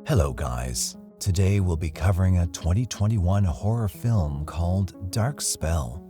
Hello guys, today we'll be covering a 2021 horror film called Dark Spell.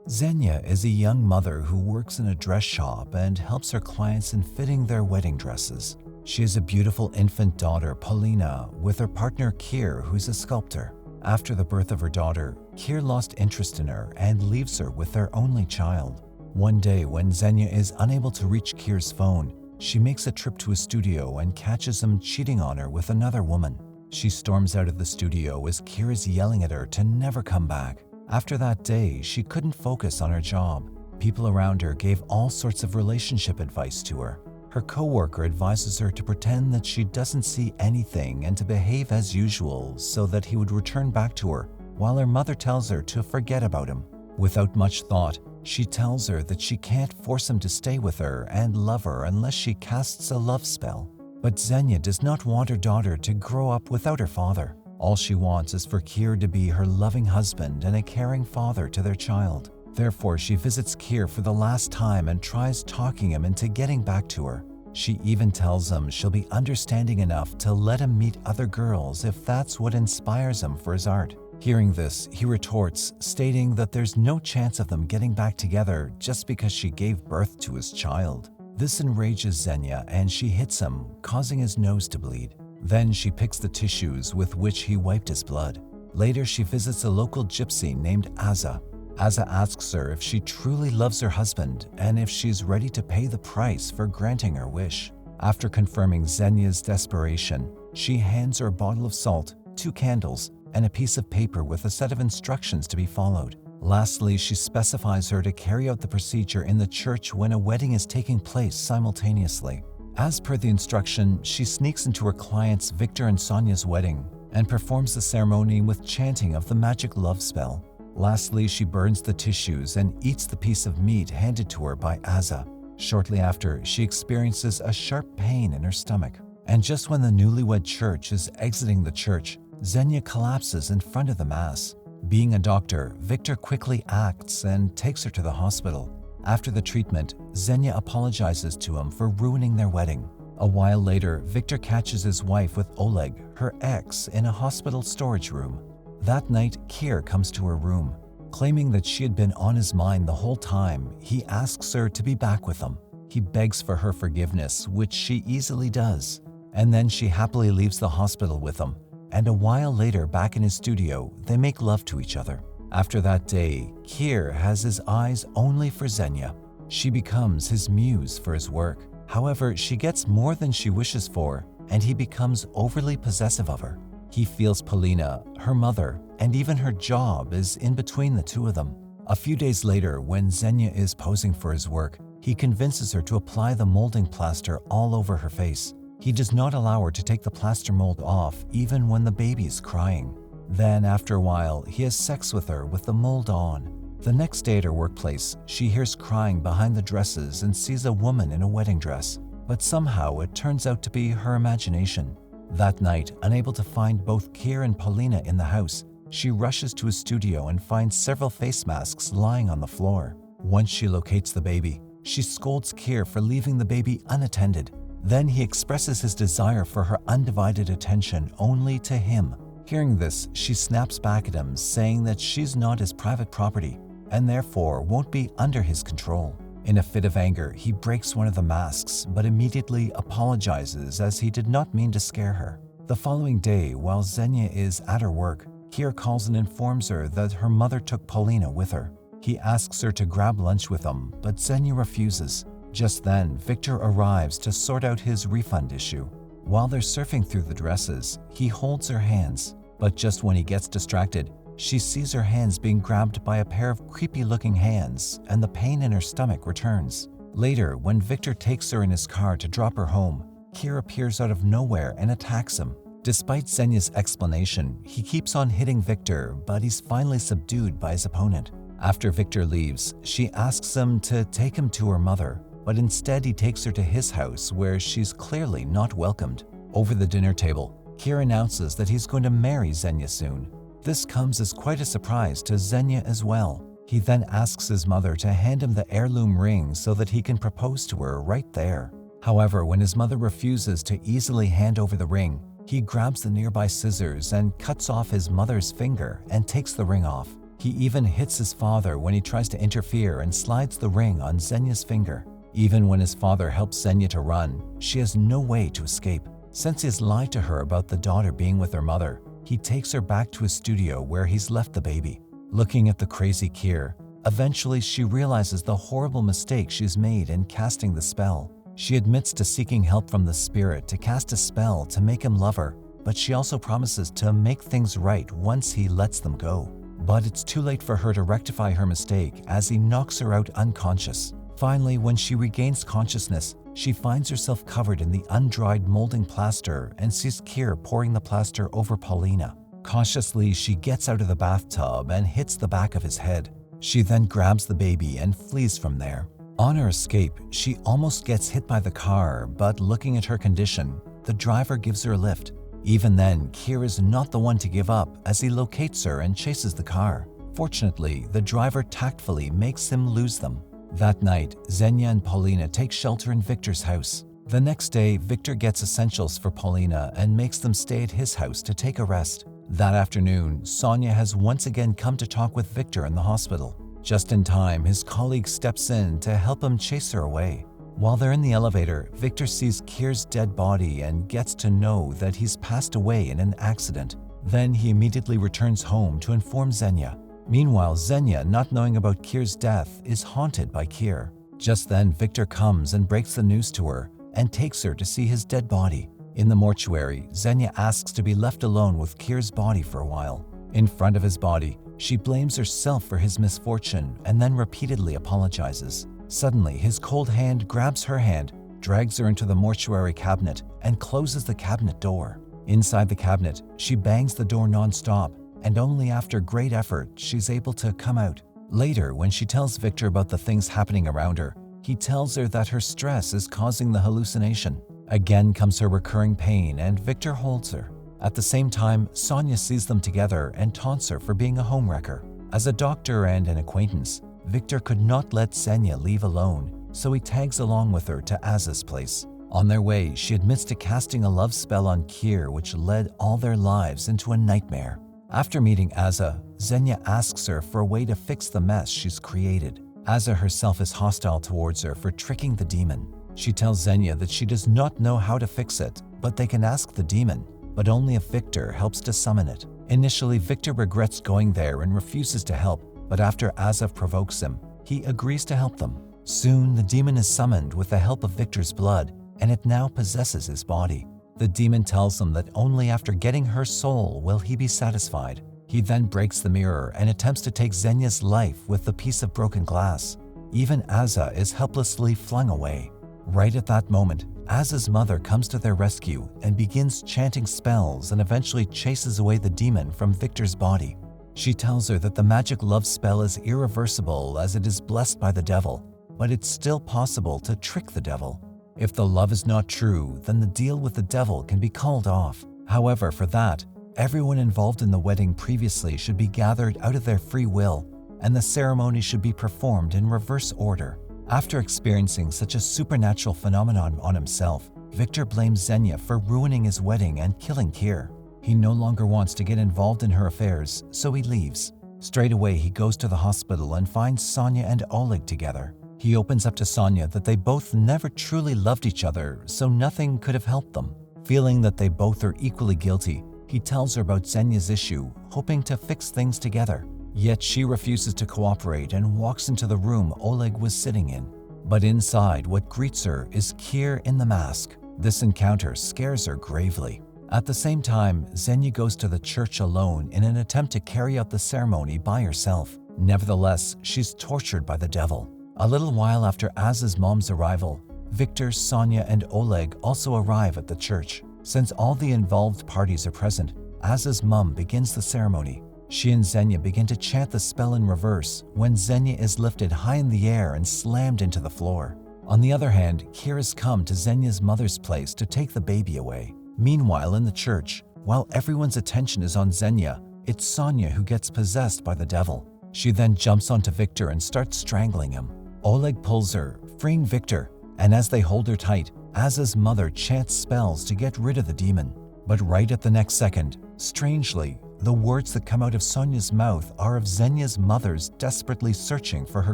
Xenia is a young mother who works in a dress shop and helps her clients in fitting their wedding dresses. She has a beautiful infant daughter, Paulina, with her partner Keir, who's a sculptor. After the birth of her daughter, Keir lost interest in her and leaves her with their only child. One day when Xenia is unable to reach Keir's phone, she makes a trip to a studio and catches him cheating on her with another woman. She storms out of the studio as Keir is yelling at her to never come back. After that day, she couldn't focus on her job. People around her gave all sorts of relationship advice to her. Her co-worker advises her to pretend that she doesn't see anything and to behave as usual so that he would return back to her, while her mother tells her to forget about him. Without much thought, she tells her that she can't force him to stay with her and love her unless she casts a love spell. But Xenia does not want her daughter to grow up without her father. All she wants is for Keir to be her loving husband and a caring father to their child. Therefore, she visits Keir for the last time and tries talking him into getting back to her. She even tells him she'll be understanding enough to let him meet other girls if that's what inspires him for his art. Hearing this, he retorts, stating that there's no chance of them getting back together just because she gave birth to his child. This enrages Xenia and she hits him, causing his nose to bleed. Then she picks the tissues with which he wiped his blood. Later, she visits a local gypsy named Azza. Azza asks her if she truly loves her husband and if she's ready to pay the price for granting her wish. After confirming Xenia's desperation, she hands her a bottle of salt, 2 candles, and a piece of paper with a set of instructions to be followed. Lastly, she specifies her to carry out the procedure in the church when a wedding is taking place simultaneously. As per the instruction, she sneaks into her clients Victor and Sonia's wedding and performs the ceremony with chanting of the magic love spell. Lastly, she burns the tissues and eats the piece of meat handed to her by Azza. Shortly after, she experiences a sharp pain in her stomach. And just when the newlywed church is exiting the church, Xenia collapses in front of the mass. Being a doctor, Victor quickly acts and takes her to the hospital. After the treatment, Xenia apologizes to him for ruining their wedding. A while later, Victor catches his wife with Oleg, her ex, in a hospital storage room. That night, Keir comes to her room. Claiming that she had been on his mind the whole time, he asks her to be back with him. He begs for her forgiveness, which she easily does. And then she happily leaves the hospital with him. And a while later, back in his studio, they make love to each other. After that day, Keir has his eyes only for Xenia. She becomes his muse for his work. However, she gets more than she wishes for, and he becomes overly possessive of her. He feels Paulina, her mother, and even her job is in between the two of them. A few days later, when Xenia is posing for his work, he convinces her to apply the molding plaster all over her face. He does not allow her to take the plaster mold off even when the baby is crying. Then, after a while, he has sex with her with the mold on. The next day at her workplace, she hears crying behind the dresses and sees a woman in a wedding dress. But somehow it turns out to be her imagination. That night, unable to find both Keir and Paulina in the house, she rushes to his studio and finds several face masks lying on the floor. Once she locates the baby, she scolds Keir for leaving the baby unattended. Then he expresses his desire for her undivided attention only to him. Hearing this, she snaps back at him, saying that she's not his private property and therefore won't be under his control. In a fit of anger, he breaks one of the masks but immediately apologizes as he did not mean to scare her. The following day, while Xenia is at her work, Keir calls and informs her that her mother took Paulina with her. He asks her to grab lunch with him, but Xenia refuses. Just then, Victor arrives to sort out his refund issue. While they're surfing through the dresses, he holds her hands, but just when he gets distracted, she sees her hands being grabbed by a pair of creepy-looking hands, and the pain in her stomach returns. Later, when Victor takes her in his car to drop her home, Keir appears out of nowhere and attacks him. Despite Xenia's explanation, he keeps on hitting Victor, but he's finally subdued by his opponent. After Victor leaves, she asks him to take him to her mother, but instead he takes her to his house where she's clearly not welcomed. Over the dinner table, Keir announces that he's going to marry Xenia soon. This comes as quite a surprise to Xenia as well. He then asks his mother to hand him the heirloom ring so that he can propose to her right there. However, when his mother refuses to easily hand over the ring, He grabs the nearby scissors and cuts off his mother's finger and takes the ring off. He even hits his father when he tries to interfere and slides the ring on Xenia's finger. Even when his father helps Xenia to run, she has no way to escape. Since he has lied to her about the daughter being with her mother, he takes her back to his studio where he's left the baby. Looking at the crazy Keir, eventually she realizes the horrible mistake she's made in casting the spell. She admits to seeking help from the spirit to cast a spell to make him love her, but she also promises to make things right once he lets them go. But it's too late for her to rectify her mistake as he knocks her out unconscious. Finally, when she regains consciousness, she finds herself covered in the undried molding plaster and sees Keir pouring the plaster over Paulina. Cautiously, she gets out of the bathtub and hits the back of his head. She then grabs the baby and flees from there. On her escape, she almost gets hit by the car, but looking at her condition, the driver gives her a lift. Even then, Keir is not the one to give up as he locates her and chases the car. Fortunately, the driver tactfully makes him lose them. That night, Xenia and Paulina take shelter in Victor's house. The next day, Victor gets essentials for Paulina and makes them stay at his house to take a rest. That afternoon, Sonia has once again come to talk with Victor in the hospital. Just in time, his colleague steps in to help him chase her away. While they're in the elevator, Victor sees Keir's dead body and gets to know that he's passed away in an accident. Then he immediately returns home to inform Xenia. Meanwhile, Xenia, not knowing about Keir's death, is haunted by Keir. Just then, Victor comes and breaks the news to her and takes her to see his dead body. In the mortuary, Xenia asks to be left alone with Keir's body for a while. In front of his body, she blames herself for his misfortune and then repeatedly apologizes. Suddenly, his cold hand grabs her hand, drags her into the mortuary cabinet, and closes the cabinet door. Inside the cabinet, she bangs the door non-stop, and only after great effort, she's able to come out. Later, when she tells Victor about the things happening around her, he tells her that her stress is causing the hallucination. Again comes her recurring pain, and Victor holds her. At the same time, Sonia sees them together and taunts her for being a homewrecker. As a doctor and an acquaintance, Victor could not let Xenia leave alone, so he tags along with her to Azza's place. On their way, she admits to casting a love spell on Keir, which led all their lives into a nightmare. After meeting Azza, Xenia asks her for a way to fix the mess she's created. Azza herself is hostile towards her for tricking the demon. She tells Xenia that she does not know how to fix it, but they can ask the demon, but only if Victor helps to summon it. Initially, Victor regrets going there and refuses to help, but after Azza provokes him, he agrees to help them. Soon, the demon is summoned with the help of Victor's blood, and it now possesses his body. The demon tells him that only after getting her soul will he be satisfied. He then breaks the mirror and attempts to take Xenia's life with the piece of broken glass. Even Azza is helplessly flung away. Right at that moment, Azza's mother comes to their rescue and begins chanting spells and eventually chases away the demon from Victor's body. She tells her that the magic love spell is irreversible as it is blessed by the devil, but it's still possible to trick the devil. If the love is not true, then the deal with the devil can be called off. However, for that, everyone involved in the wedding previously should be gathered out of their free will, and the ceremony should be performed in reverse order. After experiencing such a supernatural phenomenon on himself, Victor blames Xenia for ruining his wedding and killing Keir. He no longer wants to get involved in her affairs, so he leaves. Straight away, he goes to the hospital and finds Sonia and Oleg together. He opens up to Sonia that they both never truly loved each other, so nothing could have helped them. Feeling that they both are equally guilty, he tells her about Xenia's issue, hoping to fix things together. Yet she refuses to cooperate and walks into the room Oleg was sitting in. But inside, what greets her is Keir in the mask. This encounter scares her gravely. At the same time, Xenia goes to the church alone in an attempt to carry out the ceremony by herself. Nevertheless, she's tortured by the devil. A little while after Azza's mom's arrival, Victor, Sonia, and Oleg also arrive at the church. Since all the involved parties are present, Azza's mom begins the ceremony. She and Xenia begin to chant the spell in reverse when Xenia is lifted high in the air and slammed into the floor. On the other hand, Keir has come to Xenia's mother's place to take the baby away. Meanwhile, in the church, while everyone's attention is on Xenia, it's Sonia who gets possessed by the devil. She then jumps onto Victor and starts strangling him. Oleg pulls her, freeing Victor, and as they hold her tight, Azza's mother chants spells to get rid of the demon. But right at the next second, strangely, the words that come out of Sonia's mouth are of Xenia's mother's desperately searching for her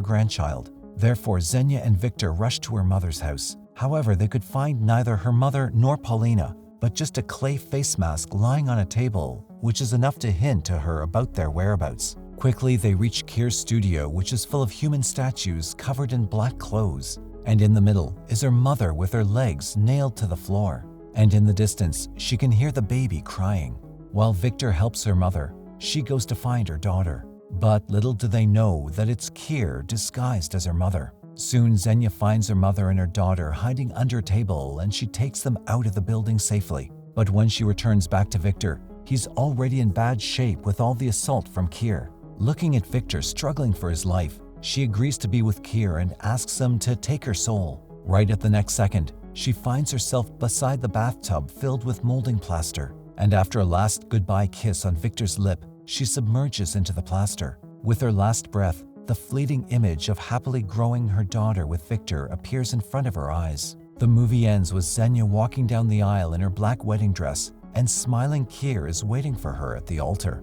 grandchild. Therefore, Xenia and Victor rush to her mother's house. However, they could find neither her mother nor Paulina, but just a clay face mask lying on a table, which is enough to hint to her about their whereabouts. Quickly, they reach Kier's studio, which is full of human statues covered in black clothes. And in the middle is her mother with her legs nailed to the floor. And in the distance, she can hear the baby crying. While Victor helps her mother, she goes to find her daughter. But little do they know that it's Kier disguised as her mother. Soon, Xenia finds her mother and her daughter hiding under a table, and she takes them out of the building safely. But when she returns back to Victor, he's already in bad shape with all the assault from Kier. Looking at Victor struggling for his life, she agrees to be with Kier and asks him to take her soul. Right at the next second, she finds herself beside the bathtub filled with molding plaster. And after a last goodbye kiss on Victor's lip, she submerges into the plaster. With her last breath, the fleeting image of happily growing her daughter with Victor appears in front of her eyes. The movie ends with Xenia walking down the aisle in her black wedding dress, and smiling Kier is waiting for her at the altar.